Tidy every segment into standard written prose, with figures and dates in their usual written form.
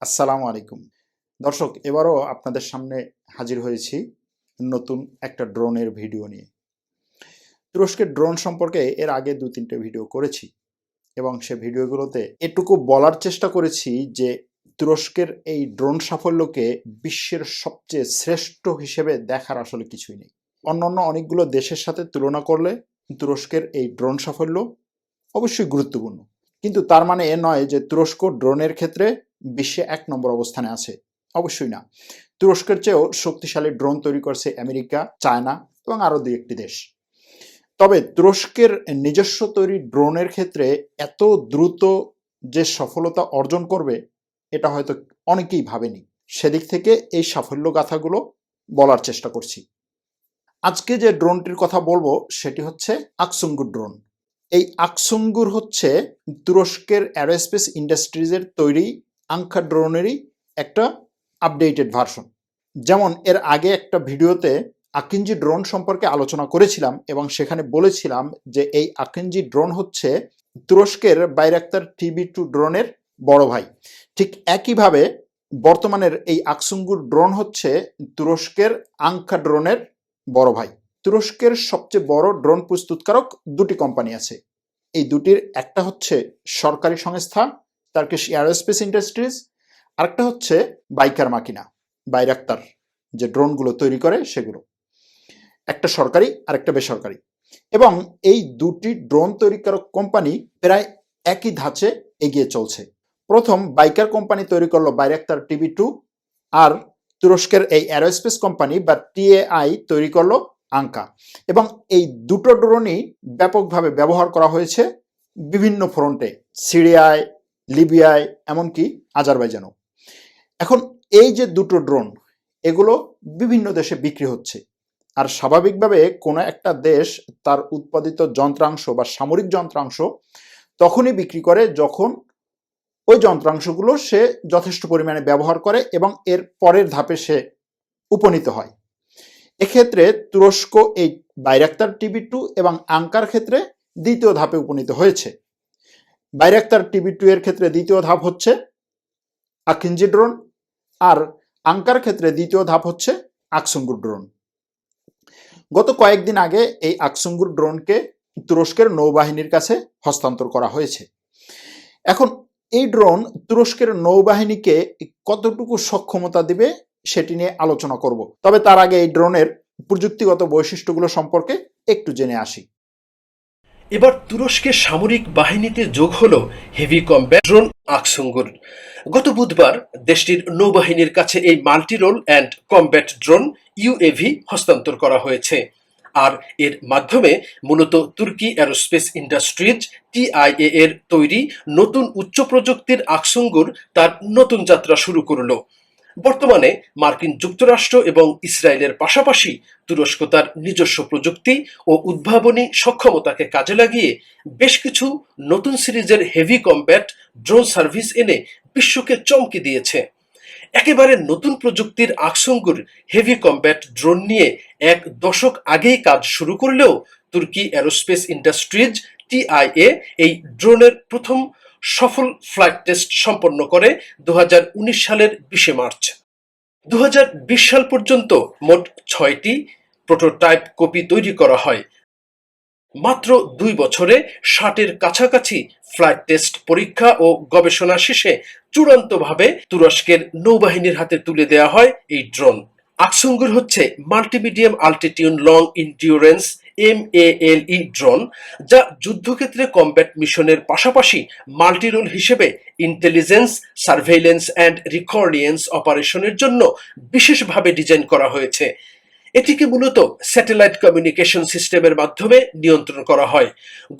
আসসালামু আলাইকুম দর্শক, এবারও আপনাদের সামনে হাজির হয়েছি নতুন একটা ড্রোনের ভিডিও নিয়ে। তুরস্কের ড্রোন সম্পর্কে এর আগে 2-3টে ভিডিও করেছি এবং সে ভিডিওগুলোতে এটুকু বলার চেষ্টা করেছি যে তুরস্কের এই ড্রোন সাফল্যকে বিশ্বের সবচেয়ে শ্রেষ্ঠ হিসেবে দেখার আসলে কিছুই নেই। অন্যান্য অনেকগুলো দেশের সাথে তুলনা করলে তুরস্কের এই ড্রোন সাফল্য অবশ্যই গুরুত্বপূর্ণ, কিন্তু তার মানে এ নয় যে তুরস্ক ড্রোনের ক্ষেত্রে বিশ্বে 1 নম্বর অবস্থানে আছে। অবশ্যই না। তুরস্কের চেয়েও শক্তিশালী ড্রোন তৈরি করছে আমেরিকা, চায়না এবং আরও 2-1টি দেশ। তবে তুরস্কের নিজস্ব তৈরি ড্রোনের ক্ষেত্রে এত দ্রুত যে সফলতা অর্জন করবে এটা হয়তো অনেকেই ভাবেনি। সেদিক থেকে এই সাফল্য গাথাগুলো বলার চেষ্টা করছি। আজকে যে ড্রোনটির কথা বলবো সেটি হচ্ছে আকসুঙ্গুর ড্রোন। এই আকসুঙ্গুর হচ্ছে তুরস্কের অ্যারোস্পেস ইন্ডাস্ট্রিজের তৈরি আঙ্কা ড্রোনেরই একটা আপডেটেড ভার্সন। যেমন এর আগে একটা ভিডিওতে আকিঞ্জি ড্রোন সম্পর্কে আলোচনা করেছিলাম এবং সেখানে বলেছিলাম যে এই আকিঞ্জি ড্রোন হচ্ছে তুরস্কের বাইরাক্তার TB2 ড্রোনের বড় ভাই। ঠিক একইভাবে বর্তমানের এই আকসুঙ্গুর ড্রোন হচ্ছে তুরস্কের আঙ্কা ড্রোনের বড় ভাই। তুরস্কের সবচেয়ে বড় ড্রোন প্রস্তুতকারক 2টি কোম্পানি আছে। এই দুটির একটা হচ্ছে সরকারি সংস্থা টার্কিশ এয়ারোস্পেস ইন্ডাস্ট্রিজ, আরেকটা হচ্ছে বাইকার মাকিনা, বাইরাক্তার যে ড্রোনগুলো তৈরি করে সেগুলো। একটা সরকারি আর একটা বেসরকারি, এবং এই দুটি ড্রোন তৈরিকারক কোম্পানি প্রায় একই ধাঁচে এগিয়ে চলছে। প্রথম বাইকার কোম্পানি তৈরি করলো বাইরাক্তার TB2, আর তুরস্কের এই অ্যারোস্পেস কোম্পানি বা TAI তৈরি করলো আঙ্কা। এবং এই দুটো ড্রোনই ব্যাপকভাবে ব্যবহার করা হয়েছে বিভিন্ন ফ্রন্টে, সিরিয়ায়, লিবিয়ায়, এমনকি আজারবাইজানও। এখন এই যে দুটো ড্রোন, এগুলো বিভিন্ন দেশে বিক্রি হচ্ছে। আর স্বাভাবিকভাবে কোনো একটা দেশ তার উৎপাদিত যন্ত্রাংশ বা সামরিক যন্ত্রাংশ তখনই বিক্রি করে যখন ওই যন্ত্রাংশগুলো সে যথেষ্ট পরিমাণে ব্যবহার করে এবং এর পরের ধাপে সে উপনীত হয়। এক্ষেত্রে তুরস্ক এই বাইরাক্তার TB2 এবং আঙ্কার ক্ষেত্রে দ্বিতীয় ধাপে উপনীত হয়েছে। বাইরাক্তার TB2 এর ক্ষেত্রে দ্বিতীয় ধাপ হচ্ছে আকিঞ্জি ড্রোন, আর আঙ্কার ক্ষেত্রে দ্বিতীয় ধাপ হচ্ছে আকসুঙ্গুর ড্রোন। গত কয়েকদিন আগে এই আকসুঙ্গুর ড্রোনকে তুরস্কের নৌবাহিনীর কাছে হস্তান্তর করা হয়েছে। এখন এই ড্রোন তুরস্কের নৌবাহিনীকে কতটুকু সক্ষমতা দিবে সেটি নিয়ে আলোচনা করব। তবে তার আগে এই ড্রোনের প্রযুক্তিগত বৈশিষ্ট্যগুলো সম্পর্কে একটু জেনে আসি। এবার তুরস্কের সামরিক বাহিনীতে যোগ হলো হেভি কমব্যাট ড্রোন আকসুঙ্গুর। গত বুধবার দেশটির নৌবাহিনীর কাছে এই multi role and combat drone UAV হস্তান্তর করা হয়েছে। আর এর মাধ্যমে মূলত তুর্কি অ্যারোস্পেস ইন্ডাস্ট্রিজ TIA এর তৈরি নতুন উচ্চ প্রযুক্তির আকসুঙ্গুর তার নতুন যাত্রা শুরু করলো। বর্তমানে মার্কিন যুক্তরাষ্ট্র এবং ইসরায়েলের পাশাপাশি তুরস্ক তার নিজস্ব প্রযুক্তি ও উদ্ভাবনী সক্ষমতাকে কাজে লাগিয়ে বেশ কিছু নতুন সিরিজের হেভি কমব্যাট ড্রোন সার্ভিস এনে বিশ্বকে চমকে দিয়েছে। একেবারে নতুন প্রযুক্তির আকসুঙ্গুর হেভি কমব্যাট ড্রোন নিয়ে 1 দশক আগেই কাজ শুরু করলেও তুর্কি অ্যারোস্পেস ইন্ডাস্ট্রিজ TIA এই ড্রোনের প্রথম সফল ফ্লাইট টেস্ট সম্পন্ন করে 2019 সালের 20 মার্চ। 2020 সাল পর্যন্ত মোট 6টি প্রোটোটাইপ কপি তৈরি করা হয়। মাত্র 2 বছরে 60-এর কাছাকাছি ফ্লাইট টেস্ট পরীক্ষা ও গবেষণা শেষে চূড়ান্তভাবে তুরস্কের নৌবাহিনীর হাতে তুলে দেওয়া হয় এই ড্রোন। আকসুঙ্গুর হচ্ছে multimedium altitude long endurance MALE drone, যা যুদ্ধক্ষেত্রে কমব্যাট মিশনের পাশাপাশি মাল্টিরোল হিসেবে ইন্টেলিজেন্স, সার্ভেইলেন্স অ্যান্ড রিকর্ডিয়েন্স অপারেশনের জন্য বিশেষভাবে ডিজাইন করা হয়েছে। এটিকে মূলত স্যাটেলাইট কমিউনিকেশন সিস্টেমের মাধ্যমে নিয়ন্ত্রণ করা হয়।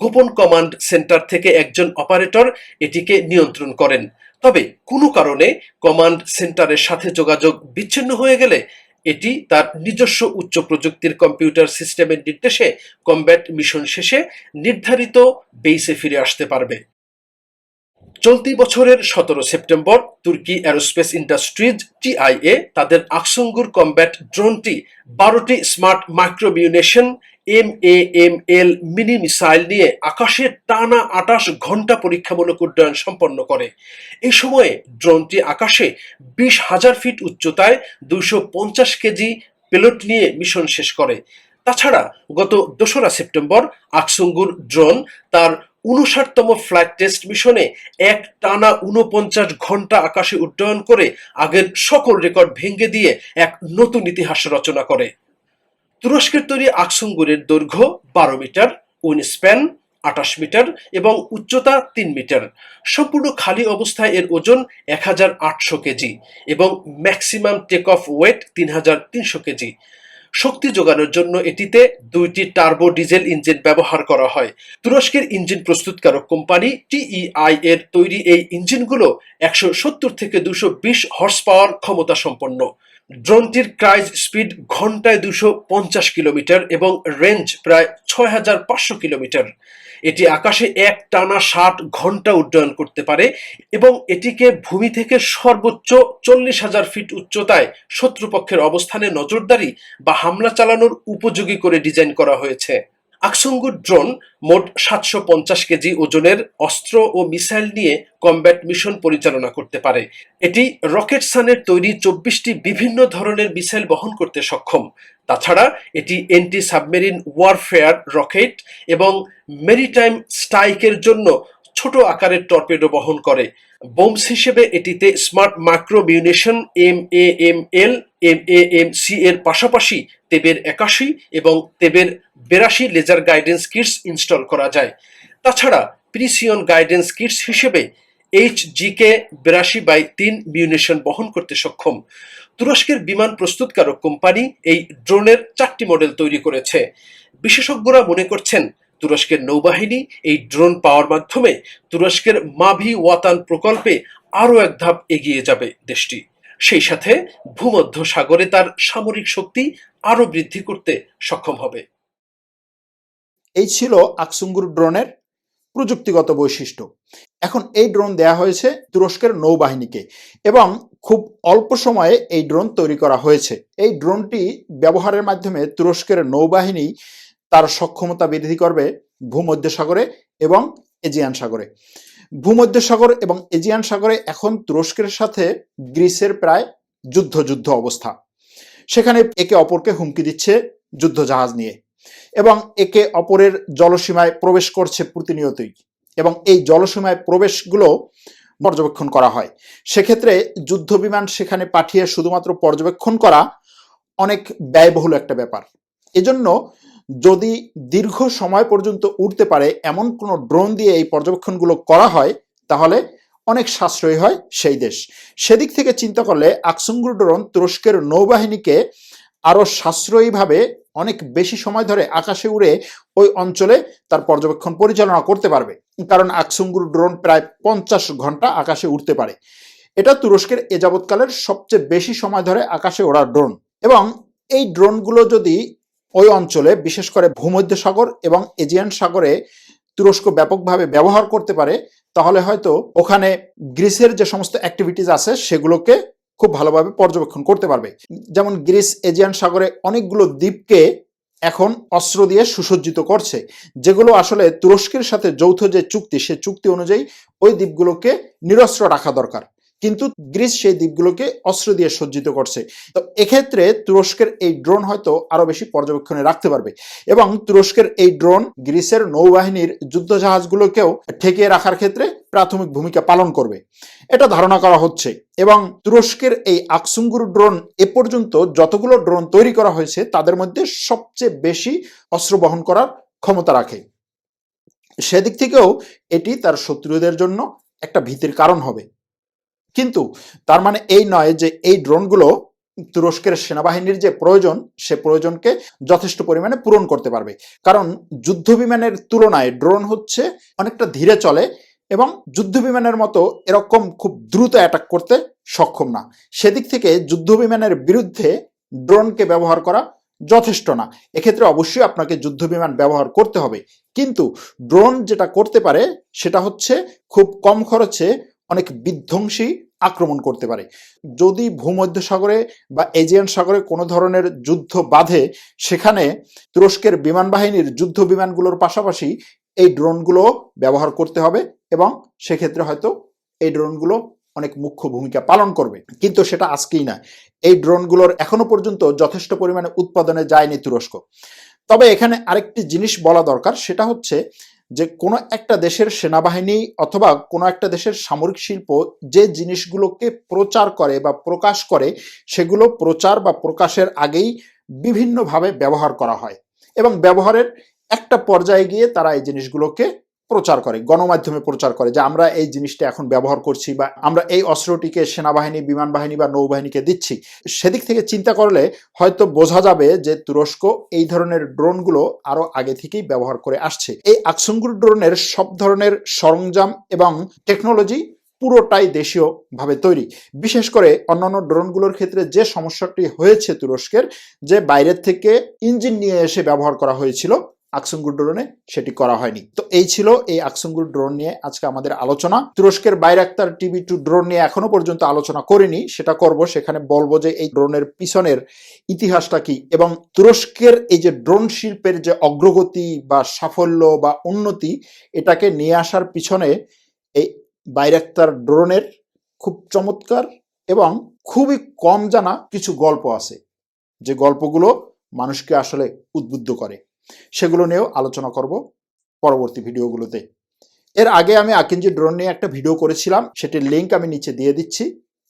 গোপন কমান্ড সেন্টার থেকে একজন অপারেটর এটিকে নিয়ন্ত্রণ করেন। তবে কোনো কারণে কমান্ড সেন্টারের সাথে যোগাযোগ বিচ্ছিন্ন হয়ে গেলে এটি তার নিজস্ব উচ্চ প্রযুক্তির কম্পিউটার সিস্টেমের নির্দেশে কমব্যাট মিশন শেষে নির্ধারিত বেইসে ফিরে আসতে পারবে। চলতি বছরের 17 সেপ্টেম্বর তুর্কি অ্যারোস্পেস ইন্ডাস্ট্রিজ TIA তাদের আকসুঙ্গুর কমব্যাট ড্রোনটি 12টি smart micromunition MAML mini missile নিয়ে আকাশে টানা 28 ঘন্টা পরীক্ষামূলক উড্ডয়ন সম্পন্ন করে। এই সময়ে ড্রোনটি আকাশে 20,000 ফিট উচ্চতায় 250 কেজি পেলোড নিয়ে মিশন শেষ করে। তাছাড়া গত 2রা সেপ্টেম্বর আকসুঙ্গুর ড্রোন তার 59তম ফ্লাইট টেস্ট মিশনে এক টানা 49 ঘন্টা আকাশে উড্ডয়ন করে আগের সকল রেকর্ড ভেঙে দিয়ে এক নতুন ইতিহাস রচনা করে। তুরস্কের তৈরি আকসুঙ্গুরের দৈর্ঘ্য 12 মিটার, উইংস্প্যান 28 মিটার এবং উচ্চতা 3 মিটার। সম্পূর্ণ খালি অবস্থায় এর ওজন 1800 কেজি এবং maximum take off weight 3300 KG. শক্তি যোগানোর জন্য এটিতে 2টি টার্বো ডিজেল ইঞ্জিন ব্যবহার করা হয়। তুরস্কের ইঞ্জিন প্রস্তুতকারক কোম্পানি TEI এর তৈরি এই ইঞ্জিনগুলো 170 থেকে 220 হর্স পাওয়ার ক্ষমতা সম্পন্ন। ড্রোনটির ক্রাইজ স্পিড ঘন্টায় 250 কিলোমিটার এবং রেঞ্জ প্রায় 6500 কিলোমিটার। এটি আকাশে এক টানা 60 ঘন্টা উড্ডয়ন করতে পারে এবং এটিকে ভূমি থেকে সর্বোচ্চ 40,000 ফিট উচ্চতায় শত্রুপক্ষের অবস্থানে নজরদারি বা হামলা চালানোর উপযোগী করে ডিজাইন করা হয়েছে। আকসুঙ্গুর ড্রোন মোট 750 কেজি ওজনের অস্ত্র ও মিসাইল নিয়ে কমব্যাট মিশন পরিচালনা করতে পারে। এটি রকেটসানের তৈরি 24টি বিভিন্ন ধরনের মিসাইল বহন করতে সক্ষম। তাছাড়া এটি এন্টি সাবমেরিন ওয়ারফেয়ার রকেট এবং মেরিটাইম স্ট্রাইকের জন্য ছোট আকারের টর্পেডো বহন করে। বোমস হিসেবে এটিতে smart micro munition MAML MAMC এর পাশাপাশি তেবের 81 এবং তেবের 82 লেজার গাইডেন্স কিটস ইনস্টল করা যায়। তাছাড়া প্রিসিয়ন গাইডেন্স কিটস হিসেবে HGK 82/3 মিউনিশন বহন করতে সক্ষম। তুরস্কের বিমান প্রস্তুতকারক কোম্পানি এই ড্রোনের 4টি মডেল তৈরি করেছে। বিশেষজ্ঞরা মনে করছেন তুরস্কের নৌবাহিনী এই ড্রোন পাওয়ার মাধ্যমে তুরস্কের মাভি ওয়াতান প্রকল্পে আরও এক ধাপ এগিয়ে যাবে দেশটি। সেই সাথে ভূমধ্য সাগরে তার সামরিক শক্তি আরও বৃদ্ধি করতে সক্ষম হবে। এই ছিল আকসুঙ্গুর ড্রোনের প্রযুক্তিগত বৈশিষ্ট্য। এখন এই ড্রোন দেয়া হয়েছে তুরস্কের নৌবাহিনীকে এবং খুব অল্প সময়ে এই ড্রোন তৈরি করা হয়েছে। এই ড্রোনটি ব্যবহারের মাধ্যমে তুরস্কের নৌবাহিনী তার সক্ষমতা বৃদ্ধি করবে ভূমধ্যসাগরে এবং এজিয়ান সাগরে। ভূমধ্যসাগর এবং এজিয়ান সাগরে এখন তুরস্কের সাথে গ্রিসের প্রায় যুদ্ধ অবস্থা। সেখানে একে অপরকে হুমকি দিচ্ছে যুদ্ধ জাহাজ নিয়ে এবং একে অপরের জলসীমায় প্রবেশ করছে প্রতিনিয়তই এবং এই জলসীমায় প্রবেশগুলো পর্যবেক্ষণ করা হয়। সেক্ষেত্রে যুদ্ধ বিমান সেখানে পাঠিয়ে শুধুমাত্র পর্যবেক্ষণ করা অনেক ব্যয়বহুল একটা ব্যাপার। এজন্য যদি দীর্ঘ সময় পর্যন্ত উড়তে পারে এমন কোনো ড্রোন দিয়ে এই পর্যবেক্ষণগুলো করা হয় তাহলে অনেক সাশ্রয়ী হয় সেই দেশ। সেদিক থেকে চিন্তা করলে আকসুঙ্গুর ড্রোন তুরস্কের নৌবাহিনীকে আরও সাশ্রয়ীভাবে অনেক বেশি সময় ধরে আকাশে উড়ে ওই অঞ্চলে তার পর্যবেক্ষণ পরিচালনা করতে পারবে, কারণ আকসুঙ্গুর ড্রোন প্রায় 50 ঘন্টা আকাশে উড়তে পারে। এটা তুরস্কের এ যাবৎকালের সবচেয়ে বেশি সময় ধরে আকাশে ওড়া ড্রোন এবং এই ড্রোনগুলো যদি ওই অঞ্চলে বিশেষ করে ভূমধ্যসাগর এবং এজিয়ান সাগরে তুরস্ক ব্যাপকভাবে ব্যবহার করতে পারে তাহলে হয়তো ওখানে গ্রিসের যে সমস্ত অ্যাক্টিভিটিস আছে সেগুলোকে খুব ভালোভাবে পর্যবেক্ষণ করতে পারবে। যেমন গ্রিস এজিয়ান সাগরে অনেকগুলো দ্বীপকে এখন অস্ত্র দিয়ে সুসজ্জিত করছে, যেগুলো আসলে তুরস্কের সাথে যৌথ যে চুক্তি সে চুক্তি অনুযায়ী ওই দ্বীপগুলোকে নিরস্ত্র রাখা দরকার, কিন্তু গ্রিস সেই দ্বীপগুলোকে অস্ত্র দিয়ে সজ্জিত করছে। তো এক্ষেত্রে তুরস্কের এই ড্রোন হয়তো আরো বেশি পর্যবেক্ষণে রাখতে পারবে এবং তুরস্কের এই ড্রোন গ্রিসের নৌবাহিনীর যুদ্ধ জাহাজগুলোকেও ঠেকিয়ে রাখার ক্ষেত্রে প্রাথমিক ভূমিকা পালন করবে, এটা ধারণা করা হচ্ছে। এবং তুরস্কের এই আকসুঙ্গুর ড্রোন এ পর্যন্ত যতগুলো ড্রোন তৈরি করা হয়েছে তাদের মধ্যে সবচেয়ে বেশি অস্ত্র বহন করার ক্ষমতা রাখে। সেদিক থেকেও এটি তার শত্রুদের জন্য একটা ভীতির কারণ হবে। কিন্তু তার মানে এই নয় যে এই ড্রোনগুলো তুরস্কের সেনাবাহিনীর যে প্রয়োজন সে প্রয়োজনকে যথেষ্ট পরিমাণে পূরণ করতে পারবে, কারণ যুদ্ধ বিমানের তুলনায় ড্রোন হচ্ছে অনেকটা ধীরে চলে এবং যুদ্ধ বিমানের মতো এরকম খুব দ্রুত অ্যাটাক করতে সক্ষম না। সেদিক থেকে যুদ্ধ বিমানের বিরুদ্ধে ড্রোনকে ব্যবহার করা যথেষ্ট না। এক্ষেত্রে অবশ্যই আপনাকে যুদ্ধ বিমান ব্যবহার করতে হবে, কিন্তু ড্রোন যেটা করতে পারে সেটা হচ্ছে খুব কম খরচে অনেক বিধ্বংসী আক্রমণ করতে পারে। যদি ভূমধ্যসাগরে বা এজিয়ান সাগরে কোনো ধরনের যুদ্ধ বাধে, সেখানে তুরস্কের বিমান বাহিনীর যুদ্ধ বিমানগুলোর পাশাপাশি এই ড্রোনগুলো ব্যবহার করতে হবে এবং সেক্ষেত্রে হয়তো এই ড্রোনগুলো অনেক মুখ্য ভূমিকা পালন করবে। কিন্তু সেটা আজকেই না, এই ড্রোনগুলোর এখনো পর্যন্ত যথেষ্ট পরিমাণে উৎপাদনে যায়নি তুরস্ক। তবে এখানে আরেকটি জিনিস বলা দরকার, সেটা হচ্ছে যে কোনো একটা দেশের সেনাবাহিনী অথবা কোনো একটা দেশের সামরিক শিল্প যে জিনিসগুলোকে প্রচার করে বা প্রকাশ করে, সেগুলো প্রচার বা প্রকাশের আগেই বিভিন্নভাবে ব্যবহার করা হয় এবং ব্যবহারের একটা পর্যায়ে গিয়ে তারা এই জিনিসগুলোকে প্রচার করে, গণমাধ্যমে প্রচার করে যে আমরা এই জিনিসটা এখন ব্যবহার করছি বা আমরা এই অস্ত্রটিকে সেনাবাহিনী, বিমান বাহিনী বা নৌবাহিনীকে দিচ্ছি। সেদিক থেকে চিন্তা করলে হয়তো বোঝা যাবে যে তুরস্ক এই ধরনের ড্রোনগুলো আরো আগে থেকেই ব্যবহার করে আসছে। এই আকসুঙ্গুর ড্রোনের সব ধরনের সরঞ্জাম এবং টেকনোলজি পুরোটাই দেশীয় ভাবে তৈরি। বিশেষ করে অন্যান্য ড্রোনগুলোর ক্ষেত্রে যে সমস্যাটি হয়েছে তুরস্কের, যে বাইরের থেকে ইঞ্জিন নিয়ে এসে ব্যবহার করা হয়েছিল, আকসুঙ্গুর ড্রোনে সেটি করা হয়নি। তো এই ছিল এই আকসুঙ্গুর ড্রোন নিয়ে আজকে আমাদের আলোচনা। তুরস্কের বাইরাক্তার TB2 ড্রোন নিয়ে এখনো পর্যন্ত আলোচনা করিনি, সেটা করব। সেখানে বলবো যে এই ড্রোনের পিছনের ইতিহাসটা কি এবং তুরস্কের এই যে ড্রোন শিল্পের যে অগ্রগতি বা সাফল্য বা উন্নতি, এটাকে নিয়ে আসার পিছনে এই বাইরাক্তার ড্রোনের খুব চমৎকার এবং খুবই কম জানা কিছু গল্প আছে, যে গল্পগুলো মানুষকে আসলে উদ্বুদ্ধ করে। সেগুলো নিয়েও আলোচনা করব পরবর্তী ভিডিওগুলোতে। এর আগে আমি আকিঞ্জি ড্রোন নিয়ে একটা ভিডিও করেছিলাম, সেটির লিঙ্ক আমি নিচে দিয়ে দিচ্ছি,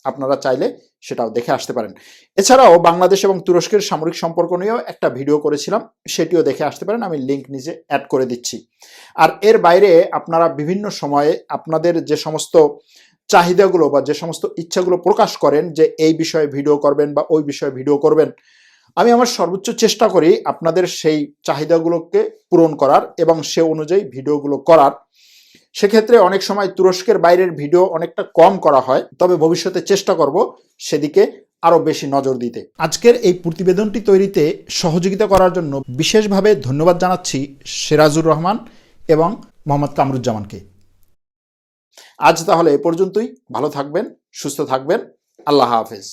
আপনারা চাইলে সেটাও দেখে আসতে পারেন। এছাড়াও বাংলাদেশ এবং তুরস্কের সামরিক সম্পর্ক নিয়েও একটা ভিডিও করেছিলাম, সেটিও দেখে আসতে পারেন, আমি লিঙ্ক নিচে অ্যাড করে দিচ্ছি। আর এর বাইরে আপনারা বিভিন্ন সময়ে আপনাদের যে সমস্ত চাহিদাগুলো বা যে সমস্ত ইচ্ছাগুলো প্রকাশ করেন যে এই বিষয়ে ভিডিও করবেন বা ওই বিষয়ে ভিডিও করবেন, আমি আমার সর্বোচ্চ চেষ্টা করি আপনাদের সেই চাহিদাগুলোকে পূরণ করার এবং সে অনুযায়ী ভিডিওগুলো করার। সেক্ষেত্রে অনেক সময় তুরস্কের বাইরের ভিডিও অনেকটা কম করা হয়, তবে ভবিষ্যতে চেষ্টা করব সেদিকে আরো বেশি নজর দিতে। আজকের এই প্রতিবেদনটি তৈরিতে সহযোগিতা করার জন্য বিশেষভাবে ধন্যবাদ জানাচ্ছি সিরাজুর রহমান এবং মোহাম্মদ কামরুজ্জামানকে। আজ তাহলে এ পর্যন্তই। ভালো থাকবেন, সুস্থ থাকবেন। আল্লাহ হাফেজ।